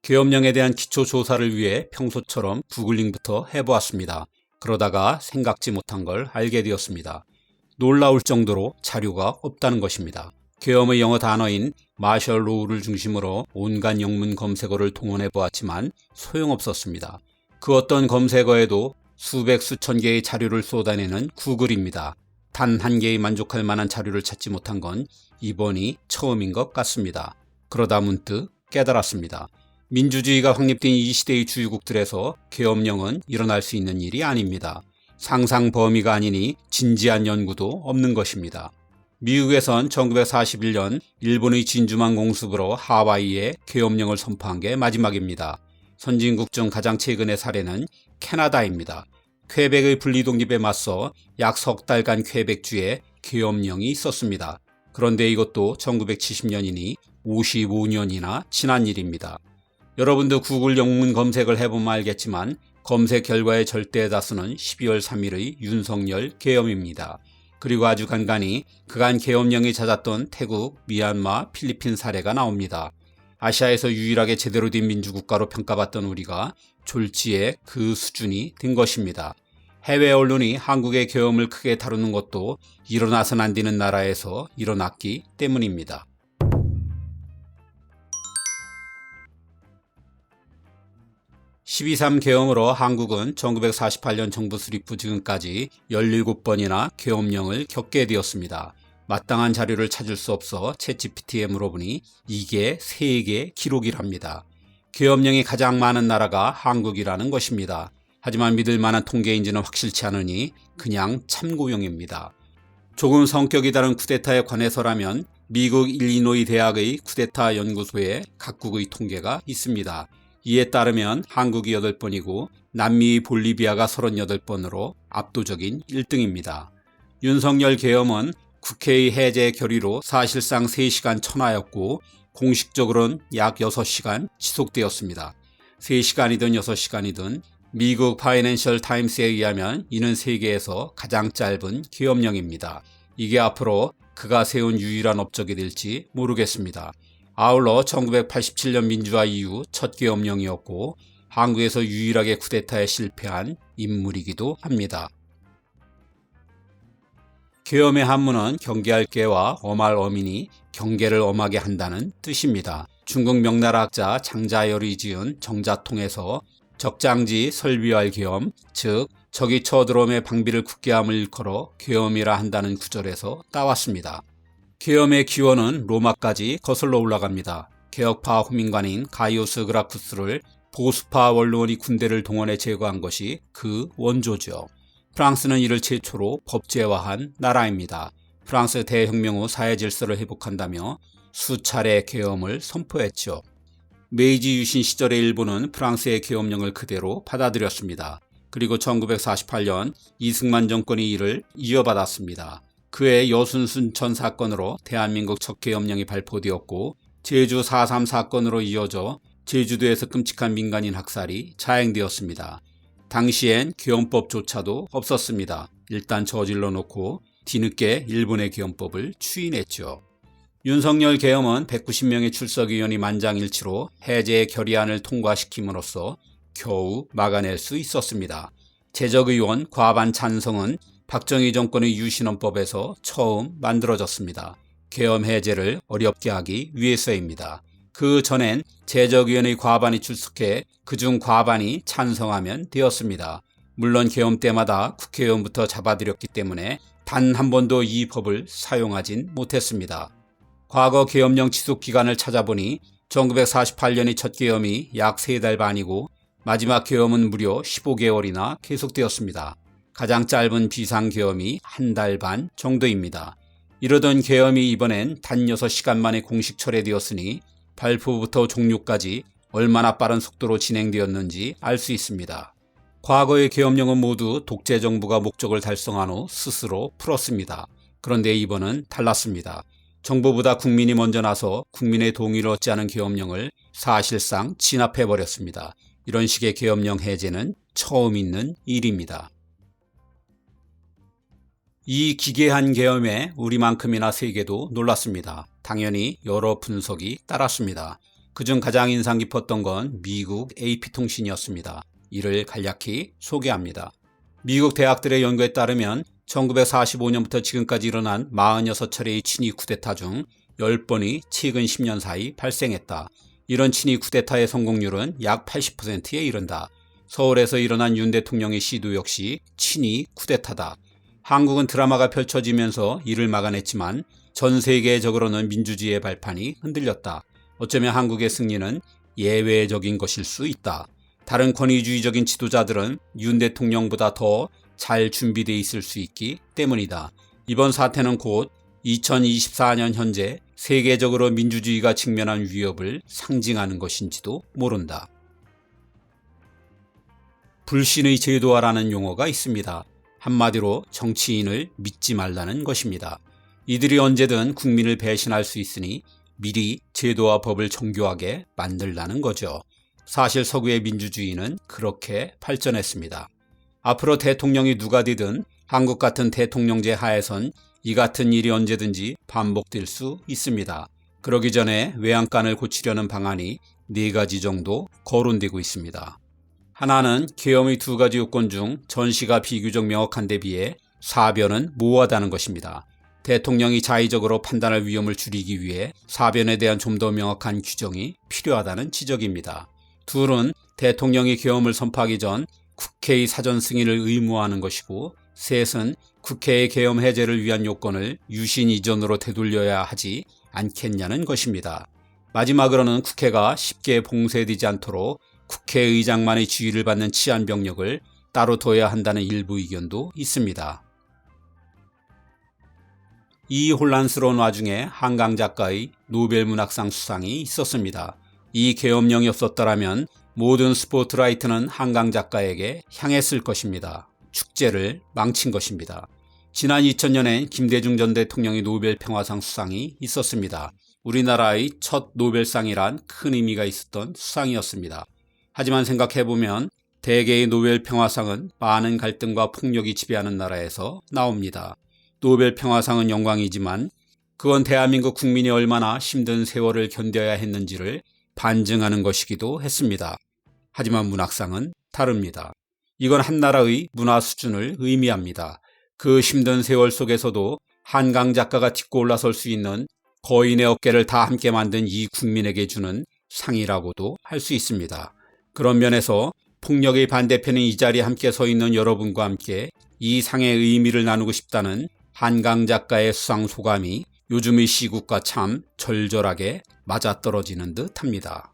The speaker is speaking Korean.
계엄령에 대한 기초 조사를 위해 평소처럼 구글링부터 해보았습니다. 그러다가 생각지 못한 걸 알게 되었습니다. 놀라울 정도로 자료가 없다는 것입니다. 계엄의 영어 단어인 마셜 로우를 중심으로 온갖 영문 검색어를 동원해 보았지만 소용없었습니다. 그 어떤 검색어에도 수백 수천 개의 자료를 쏟아내는 구글입니다. 단 한 개의 만족할 만한 자료를 찾지 못한 건 이번이 처음인 것 같습니다. 그러다 문득 깨달았습니다. 민주주의가 확립된 이 시대의 주요국들에서 계엄령은 일어날 수 있는 일이 아닙니다. 상상 범위가 아니니 진지한 연구도 없는 것입니다. 미국에선 1941년 일본의 진주만 공습으로 하와이에 계엄령을 선포한 게 마지막입니다. 선진국 중 가장 최근의 사례는 캐나다입니다. 퀘벡의 분리독립에 맞서 약 석 달간 퀘벡주에 계엄령이 있었습니다. 그런데 이것도 1970년이니 55년이나 지난 일입니다. 여러분도 구글 영문 검색을 해보면 알겠지만 검색 결과의 절대 다수는 12월 3일의 윤석열 계엄입니다. 그리고 아주 간간히 그간 계엄령이 잦았던 태국, 미얀마, 필리핀 사례가 나옵니다. 아시아에서 유일하게 제대로 된 민주국가로 평가받던 우리가 졸지에 그 수준이 된 것입니다. 해외 언론이 한국의 계엄을 크게 다루는 것도 일어나선 안 되는 나라에서 일어났기 때문입니다. 12.3 계엄으로 한국은 1948년 정부 수립 후 지금까지 17번이나 계엄령을 겪게 되었습니다. 마땅한 자료를 찾을 수 없어 챗GPT에 물어보니 이게 세계 기록이랍니다. 계엄령이 가장 많은 나라가 한국이라는 것입니다. 하지만 믿을 만한 통계인지는 확실치 않으니 그냥 참고용입니다. 조금 성격이 다른 쿠데타에 관해서라면 미국 일리노이 대학의 쿠데타 연구소에 각국의 통계가 있습니다. 이에 따르면 한국이 8번이고 남미 볼리비아가 38번으로 압도적인 1등입니다. 윤석열 계엄은 국회의 해제 결의로 사실상 3시간 천하였고 공식적으로는 약 6시간 지속되었습니다. 3시간이든 6시간이든 미국 파이낸셜 타임스에 의하면 이는 세계에서 가장 짧은 계엄령입니다. 이게 앞으로 그가 세운 유일한 업적이 될지 모르겠습니다. 아울러 1987년 민주화 이후 첫 계엄령이었고 한국에서 유일하게 쿠데타에 실패한 인물이기도 합니다. 계엄의 한문은 경계할 계와 엄할 엄이니 경계를 엄하게 한다는 뜻입니다. 중국 명나라학자 장자열이 지은 정자통에서 적장지 설비할 계엄, 즉 적이 쳐들어옴에 방비를 굳게 함을 일컬어 계엄이라 한다는 구절에서 따왔습니다. 계엄의 기원은 로마까지 거슬러 올라갑니다. 개혁파 호민관인 가이오스 그라쿠스를 보수파 원로원이 군대를 동원해 제거한 것이 그 원조죠. 프랑스는 이를 최초로 법제화한 나라입니다. 프랑스 대혁명 후 사회 질서를 회복한다며 수차례 계엄을 선포했죠. 메이지 유신 시절의 일본은 프랑스의 계엄령을 그대로 받아들였습니다. 그리고 1948년 이승만 정권이 이를 이어받았습니다. 그해 여순순천 사건으로 대한민국 첫 계엄령이 발표되었고 제주 4.3 사건으로 이어져 제주도에서 끔찍한 민간인 학살이 자행되었습니다. 당시엔 계엄법조차도 없었습니다. 일단 저질러 놓고 뒤늦게 일본의 계엄법을 추인했죠. 윤석열 계엄은 190명의 출석위원이 만장일치로 해제 결의안을 통과시킴으로써 겨우 막아낼 수 있었습니다. 제적의원 과반 찬성은 박정희 정권의 유신헌법에서 처음 만들어졌습니다. 계엄 해제를 어렵게 하기 위해서입니다. 그 전엔 제적위원의 과반이 출석해 그중 과반이 찬성하면 되었습니다. 물론 계엄 때마다 국회의원부터 잡아들였기 때문에 단 한 번도 이 법을 사용하진 못했습니다. 과거 계엄령 지속 기간을 찾아보니 1948년의 첫 계엄이 약 3달 반이고 마지막 계엄은 무려 15개월이나 계속되었습니다. 가장 짧은 비상계엄이 1달 반 정도입니다. 이러던 계엄이 이번엔 단 6시간 만에 공식 철회되었으니 발표부터 종료까지 얼마나 빠른 속도로 진행되었는지 알 수 있습니다. 과거의 계엄령은 모두 독재 정부가 목적을 달성한 후 스스로 풀었습니다. 그런데 이번은 달랐습니다. 정부보다 국민이 먼저 나서 국민의 동의를 얻지 않은 계엄령을 사실상 진압해버렸습니다. 이런 식의 계엄령 해제는 처음 있는 일입니다. 이 기괴한 계엄에 우리만큼이나 세계도 놀랐습니다. 당연히 여러 분석이 따랐습니다. 그중 가장 인상 깊었던 건 미국 AP통신이었습니다. 이를 간략히 소개합니다. 미국 대학들의 연구에 따르면 1945년부터 지금까지 일어난 46차례의 친위 쿠데타 중 10번이 최근 10년 사이 발생했다. 이런 친위 쿠데타의 성공률은 약 80%에 이른다. 서울에서 일어난 윤 대통령의 시도 역시 친위 쿠데타다. 한국은 드라마가 펼쳐지면서 이를 막아냈지만 전 세계적으로는 민주주의의 발판이 흔들렸다. 어쩌면 한국의 승리는 예외적인 것일 수 있다. 다른 권위주의적인 지도자들은 윤 대통령보다 더 잘 준비되어 있을 수 있기 때문이다. 이번 사태는 곧 2024년 현재 세계적으로 민주주의가 직면한 위협을 상징하는 것인지도 모른다. 불신의 제도화라는 용어가 있습니다. 한마디로 정치인을 믿지 말라는 것입니다. 이들이 언제든 국민을 배신할 수 있으니 미리 제도와 법을 정교하게 만들라는 거죠. 사실 서구의 민주주의는 그렇게 발전했습니다. 앞으로 대통령이 누가 되든 한국 같은 대통령제 하에선 이 같은 일이 언제든지 반복될 수 있습니다. 그러기 전에 외양간을 고치려는 방안이 4가지 정도 거론되고 있습니다. 하나는 계엄의 2가지 요건 중 전시가 비교적 명확한 데 비해 사변은 모호하다는 것입니다. 대통령이 자의적으로 판단할 위험을 줄이기 위해 사변에 대한 좀 더 명확한 규정이 필요하다는 지적입니다. 둘은 대통령이 계엄을 선포하기 전 국회의 사전 승인을 의무화하는 것이고, 셋은 국회의 계엄 해제를 위한 요건을 유신 이전으로 되돌려야 하지 않겠냐는 것입니다. 마지막으로는 국회가 쉽게 봉쇄되지 않도록 국회의장만의 지휘를 받는 치안병력을 따로 둬야 한다는 일부 의견도 있습니다. 이 혼란스러운 와중에 한강 작가의 노벨문학상 수상이 있었습니다. 이 계엄령이 없었더라면 모든 스포트라이트는 한강 작가에게 향했을 것입니다. 축제를 망친 것입니다. 지난 2000년엔 김대중 전 대통령의 노벨 평화상 수상이 있었습니다. 우리나라의 첫 노벨상이란 큰 의미가 있었던 수상이었습니다. 하지만 생각해보면 대개의 노벨 평화상은 많은 갈등과 폭력이 지배하는 나라에서 나옵니다. 노벨 평화상은 영광이지만 그건 대한민국 국민이 얼마나 힘든 세월을 견뎌야 했는지를 반증하는 것이기도 했습니다. 하지만 문학상은 다릅니다. 이건 한 나라의 문화 수준을 의미합니다. 그 힘든 세월 속에서도 한강 작가가 딛고 올라설 수 있는 거인의 어깨를 다 함께 만든 이 국민에게 주는 상이라고도 할 수 있습니다. 그런 면에서 폭력의 반대편인 이 자리에 함께 서 있는 여러분과 함께 이 상의 의미를 나누고 싶다는 한강 작가의 수상 소감이 요즘의 시국과 참 절절하게 맞아떨어지는 듯 합니다.